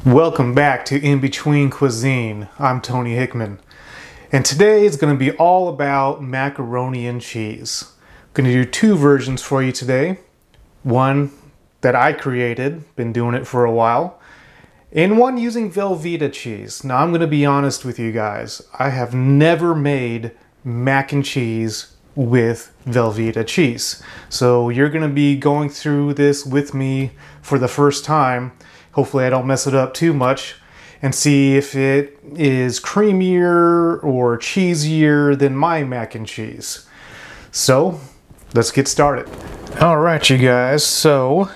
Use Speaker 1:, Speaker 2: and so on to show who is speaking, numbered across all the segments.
Speaker 1: Welcome back to In Between Cuisine. I'm Tony Hickman, and today is going to be all about macaroni and cheese. I'm going to do two versions for you today. One that I created, been doing it for a while, and one using Velveeta cheese. Now I'm going to be honest with you guys, I have never made mac and cheese with Velveeta cheese. So you're going to be going through this with me for the first time. Hopefully I don't mess it up too much, and see if it is creamier or cheesier than my mac and cheese. So let's get started. All right, you guys, so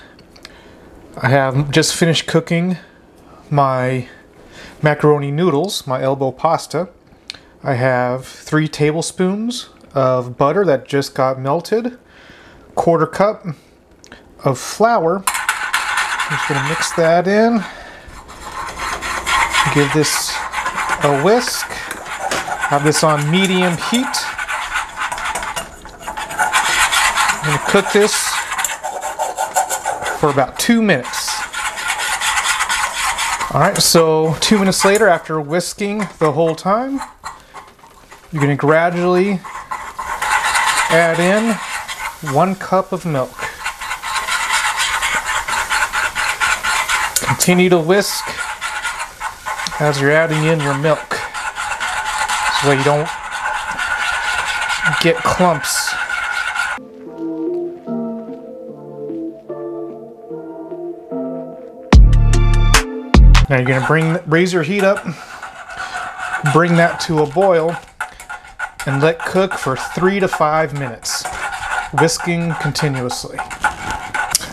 Speaker 1: I have just finished cooking my macaroni noodles, my elbow pasta. I have 3 tablespoons of butter that just got melted, 1/4 cup of flour. I'm just going to mix that in, give this a whisk, have this on medium heat. I'm going to cook this for about 2 minutes. Alright, so 2 minutes later, after whisking the whole time, you're going to gradually add in 1 cup of milk. Continue to whisk as you're adding in your milk, so you don't get clumps. Now you're going to raise your heat up, bring that to a boil, and let cook for 3 to 5 minutes, whisking continuously.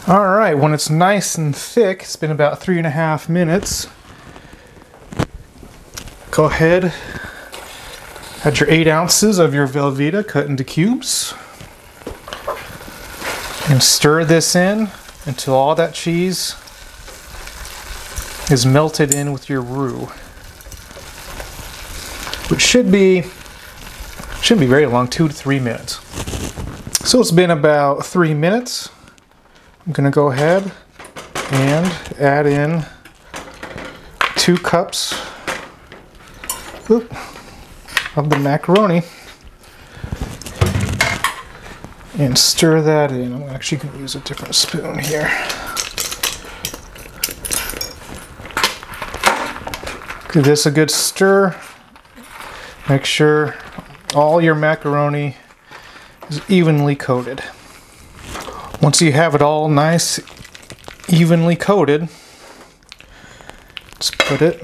Speaker 1: Alright, when it's nice and thick, it's been about 3.5 minutes. Go ahead, add your 8 ounces of your Velveeta cut into cubes, and stir this in until all that cheese is melted in with your roux, which shouldn't be very long, 2 to 3 minutes. So it's been about 3 minutes. I'm going to go ahead and add in 2 cups of the macaroni and stir that in. I'm actually going to use a different spoon here. Give this a good stir. Make sure all your macaroni is evenly coated. Once you have it all nice, evenly coated, let's put it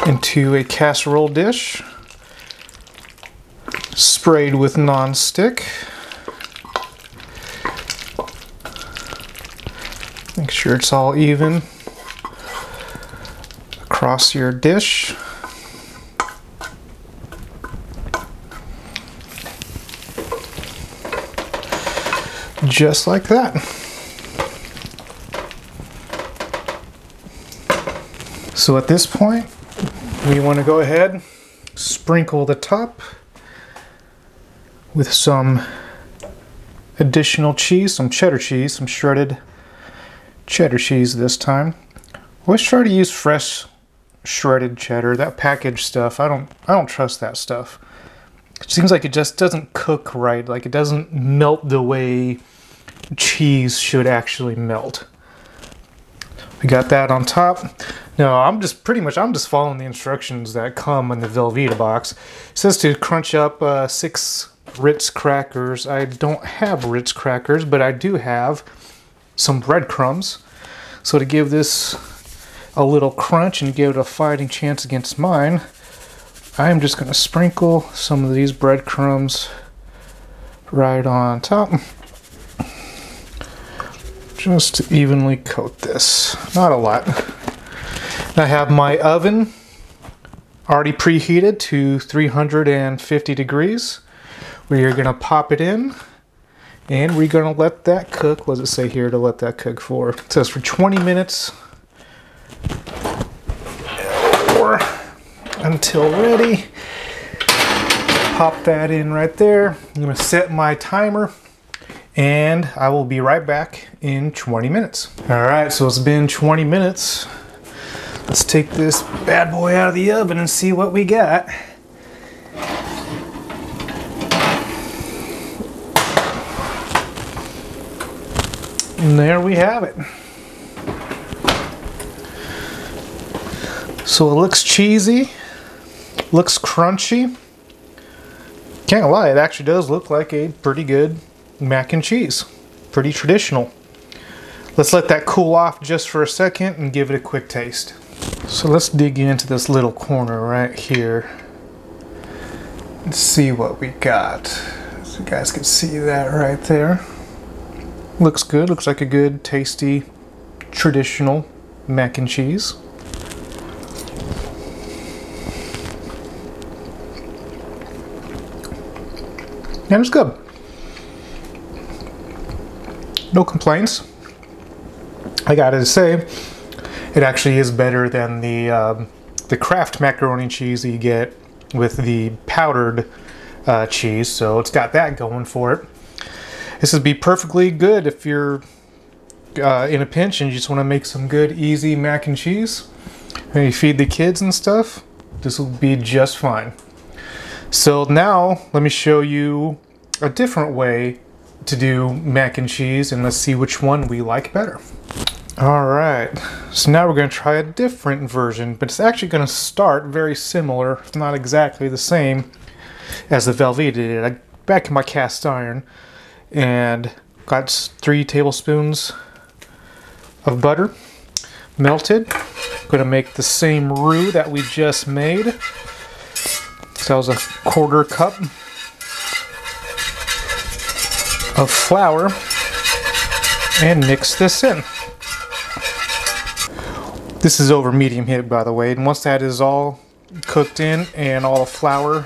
Speaker 1: into a casserole dish, sprayed with non-stick. Make sure it's all even across your dish. Just like that. So at this point, we want to go ahead, sprinkle the top with some additional cheese, some cheddar cheese, some shredded cheddar cheese this time. Always try to use fresh shredded cheddar. That packaged stuff, I don't trust that stuff. It seems like it just doesn't cook right, like it doesn't melt the way cheese should actually melt. We got that on top. Now I'm just following the instructions that come in the Velveeta box. It says to crunch up 6 Ritz crackers. I don't have Ritz crackers, but I do have some breadcrumbs. So to give this a little crunch and give it a fighting chance against mine, I'm just going to sprinkle some of these breadcrumbs right on top. Just to evenly coat this. Not a lot. I have my oven already preheated to 350 degrees. We're going to pop it in, and we're going to let that cook. What does it say here to let that cook for? It says for 20 minutes or until ready. Pop that in right there. I'm going to set my timer and I will be right back in 20 minutes. All right, so it's been 20 minutes. Let's take this bad boy out of the oven and see what we got. And there we have it. So it looks cheesy, looks crunchy. Can't lie, it actually does look like a pretty good mac and cheese. Pretty traditional. Let's let that cool off just for a second and give it a quick taste. So let's dig into this little corner right here and see what we got. So you guys can see that right there. Looks good, looks like a good, tasty, traditional mac and cheese. And it's good. No complaints. I gotta say, it actually is better than the Kraft macaroni and cheese that you get with the powdered cheese. So it's got that going for it. This would be perfectly good if you're in a pinch and you just want to make some good, easy mac and cheese. And you feed the kids and stuff, this will be just fine. So now, let me show you a different way to do mac and cheese, and let's see which one we like better. Alright, so now we're going to try a different version, but it's actually going to start very similar, if not exactly the same, as the Velveeta did. I back in my cast iron, and got 3 tablespoons of butter melted. Going to make the same roux that we just made. So that was a 1/4 cup of flour, and mix this in. This is over medium heat, by the way, and once that is all cooked in and all the flour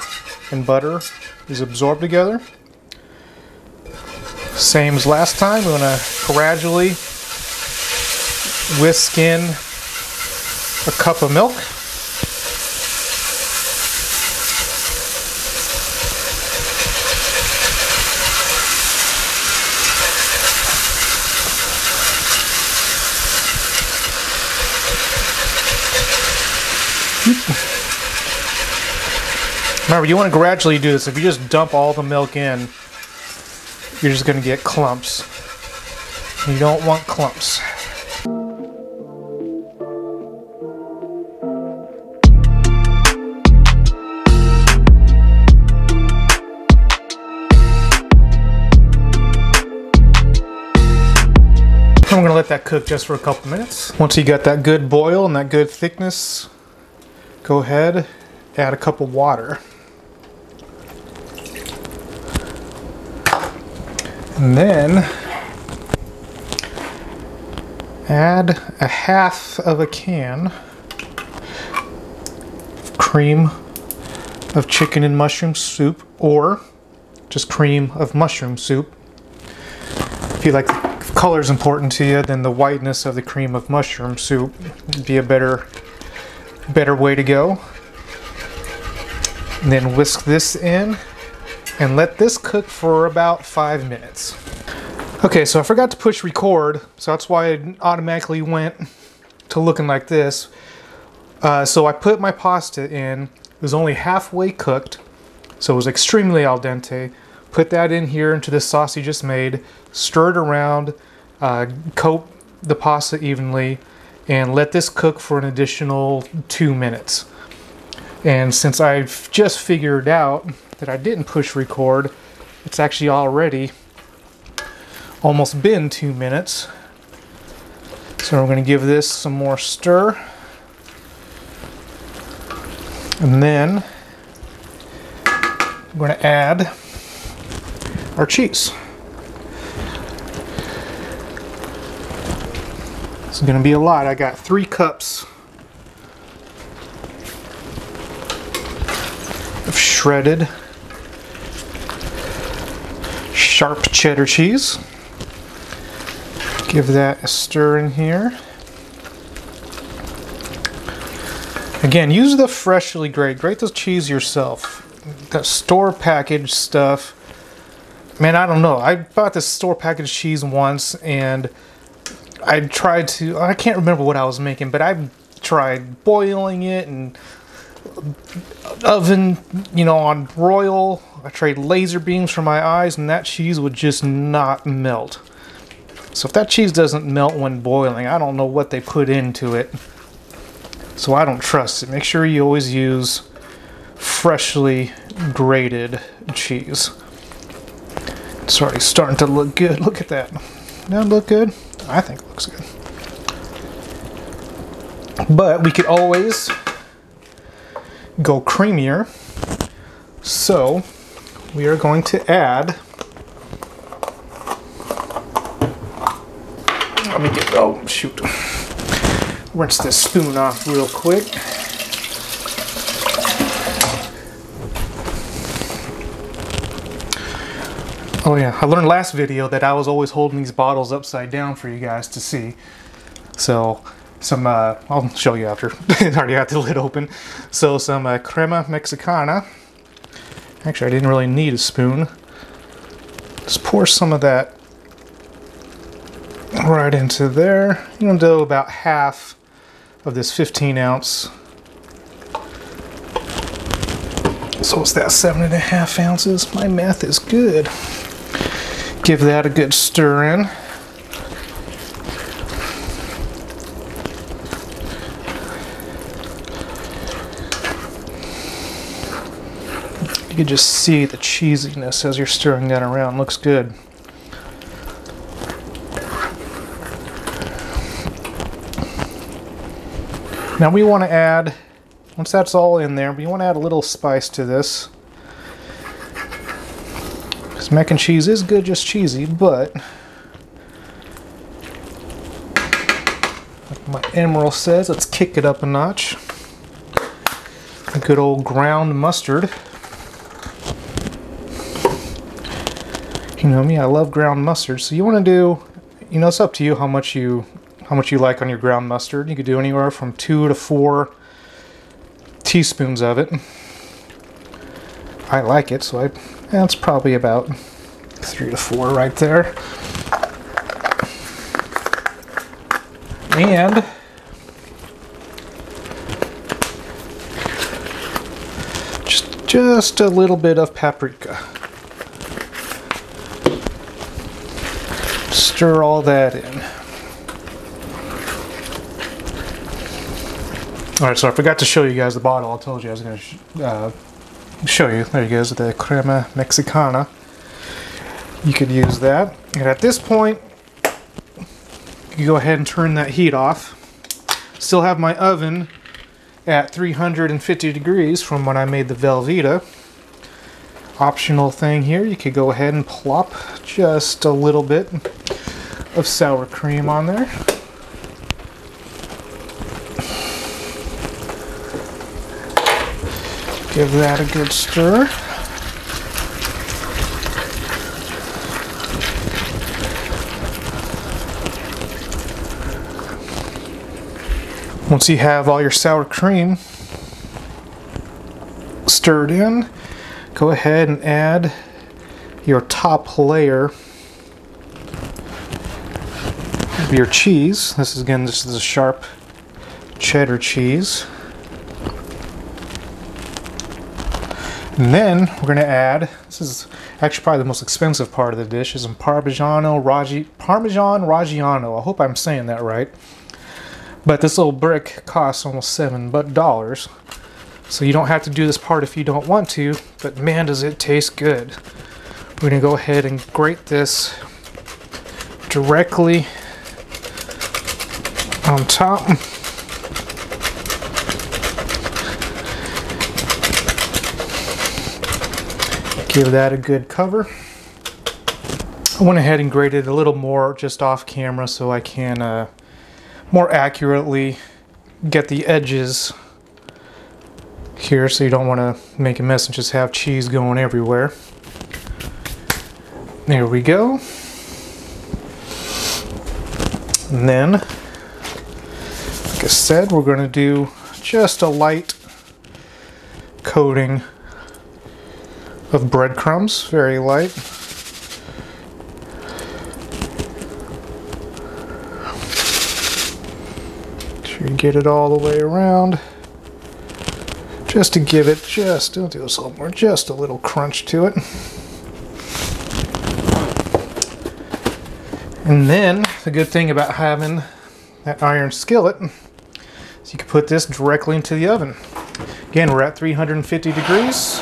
Speaker 1: and butter is absorbed together, same as last time, we're going to gradually whisk in a cup of milk. Remember, you want to gradually do this. If you just dump all the milk in, you're just going to get clumps. You don't want clumps. I'm going to let that cook just for a couple minutes. Once you got that good boil and that good thickness, go ahead, add a cup of water. And then add a 1/2 of a can of cream of chicken and mushroom soup, or just cream of mushroom soup. If you like, if color is important to you, then the whiteness of the cream of mushroom soup would be a better way to go. And then whisk this in and let this cook for about 5 minutes. Okay, so I forgot to push record, so that's why it automatically went to looking like this. So I put my pasta in. It was only halfway cooked, so it was extremely al dente. Put that in here into the sauce you just made, stir it around, coat the pasta evenly, and let this cook for an additional 2 minutes. And since I've just figured out that I didn't push record, it's actually already almost been 2 minutes. So we're going to give this some more stir. And then we're going to add our cheese. This is going to be a lot. I got 3 cups of shredded sharp cheddar cheese. Give that a stir in here. Again, use the freshly grated. Grate the cheese yourself. That store packaged stuff, man, I don't know. I bought this store packaged cheese once, and I tried to, I can't remember what I was making, but I tried boiling it and oven, you know, on broil. I tried laser beams for my eyes, and that cheese would just not melt. So if that cheese doesn't melt when boiling, I don't know what they put into it. So I don't trust it. Make sure you always use freshly grated cheese. It's already starting to look good. Look at that. Doesn't it look good? I think it looks good. But we could always go creamier. So we are going to add, let me get, oh shoot. Rinse this spoon off real quick. Oh yeah, I learned last video that I was always holding these bottles upside down for you guys to see. So some, I'll show you after. I already got the lid open. So some Crema Mexicana. Actually, I didn't really need a spoon. Just pour some of that right into there. You know, do about half of this 15-ounce. So what's that, 7.5 ounces? My math is good. Give that a good stir in. You can just see the cheesiness as you're stirring that around. Looks good. Now we want to add, once that's all in there, we want to add a little spice to this. Because mac and cheese is good, just cheesy, but like my Emerald says, let's kick it up a notch. A good old ground mustard. You know me, I love ground mustard. So you want to do, you know, it's up to you how much you like on your ground mustard. You could do anywhere from 2 to 4 teaspoons of it. I like it, so that's probably about 3 to 4 right there. And just a little bit of paprika. Stir all that in. Alright, so I forgot to show you guys the bottle. I told you I was going to show you. There you go, the Crema Mexicana. You could use that. And at this point, you go ahead and turn that heat off. Still have my oven at 350 degrees from when I made the Velveeta. Optional thing here, you could go ahead and plop just a little bit of sour cream on there. Give that a good stir. Once you have all your sour cream stirred in, go ahead and add your top layer of your cheese. This is, again, this is a sharp cheddar cheese. And then we're going to add, this is actually probably the most expensive part of the dish, is some Parmigian Reggiano. I hope I'm saying that right. But this little brick costs almost $7. So you don't have to do this part if you don't want to, but man does it taste good. We're going to go ahead and grate this directly on top. Give that a good cover. I went ahead and grated a little more just off camera so I can more accurately get the edges here, so you don't want to make a mess and just have cheese going everywhere. There we go. And then, like I said, we're going to do just a light coating of breadcrumbs, very light. sure you get it all the way around. Just to give it don't do this a little more, just a little crunch to it. And then the good thing about having that iron skillet is you can put this directly into the oven. Again, we're at 350 degrees.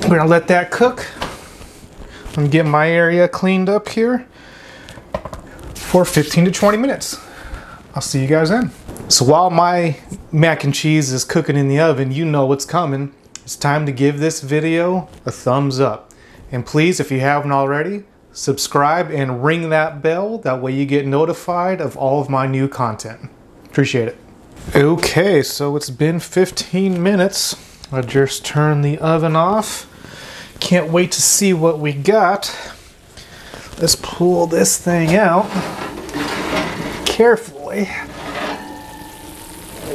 Speaker 1: We're gonna let that cook. I'm getting my area cleaned up here for 15 to 20 minutes. I'll see you guys then. So while my mac and cheese is cooking in the oven, you know what's coming. It's time to give this video a thumbs up. And please, if you haven't already, subscribe and ring that bell. That way you get notified of all of my new content. Appreciate it. Okay, so it's been 15 minutes. I just turned the oven off. Can't wait to see what we got. Let's pull this thing out carefully.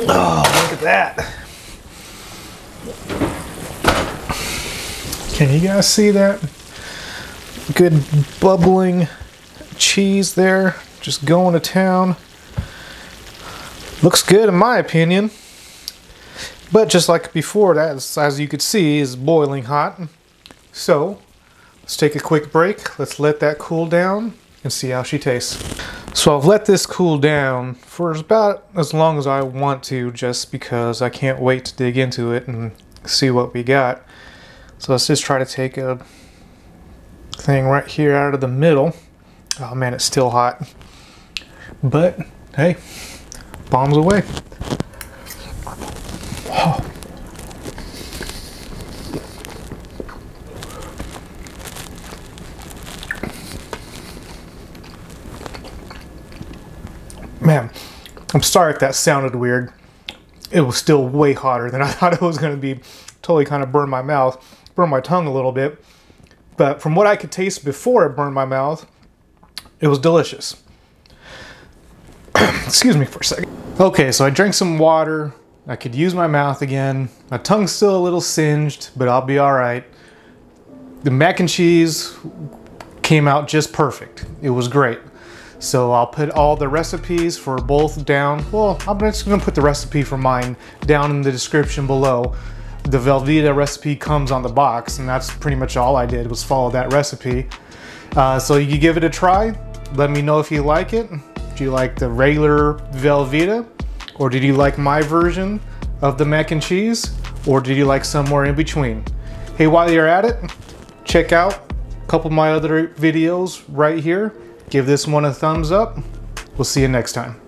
Speaker 1: Oh, look at that. Can you guys see that? Good bubbling cheese there, just going to town. Looks good in my opinion. But just like before, that, as you could see, is boiling hot. So let's take a quick break. Let's let that cool down and see how she tastes. So I've let this cool down for about as long as I want to, just because I can't wait to dig into it and see what we got. So let's just try to take a thing right here out of the middle. Oh man, it's still hot. But hey, bombs away. Oh. Man, I'm sorry if that sounded weird. It was still way hotter than I thought it was going to be. Totally kind of burned my mouth, burned my tongue a little bit. But from what I could taste before it burned my mouth, it was delicious. Excuse me for a second. Okay, so I drank some water. I could use my mouth again. My tongue's still a little singed, but I'll be all right. The mac and cheese came out just perfect. It was great. So I'll put all the recipes for both down. Well, I'm just gonna put the recipe for mine down in the description below. The Velveeta recipe comes on the box, and that's pretty much all I did was follow that recipe. So you give it a try. Let me know if you like it. Do you like the regular Velveeta? Or did you like my version of the mac and cheese? Or did you like somewhere in between? Hey, while you're at it, check out a couple of my other videos right here. Give this one a thumbs up. We'll see you next time.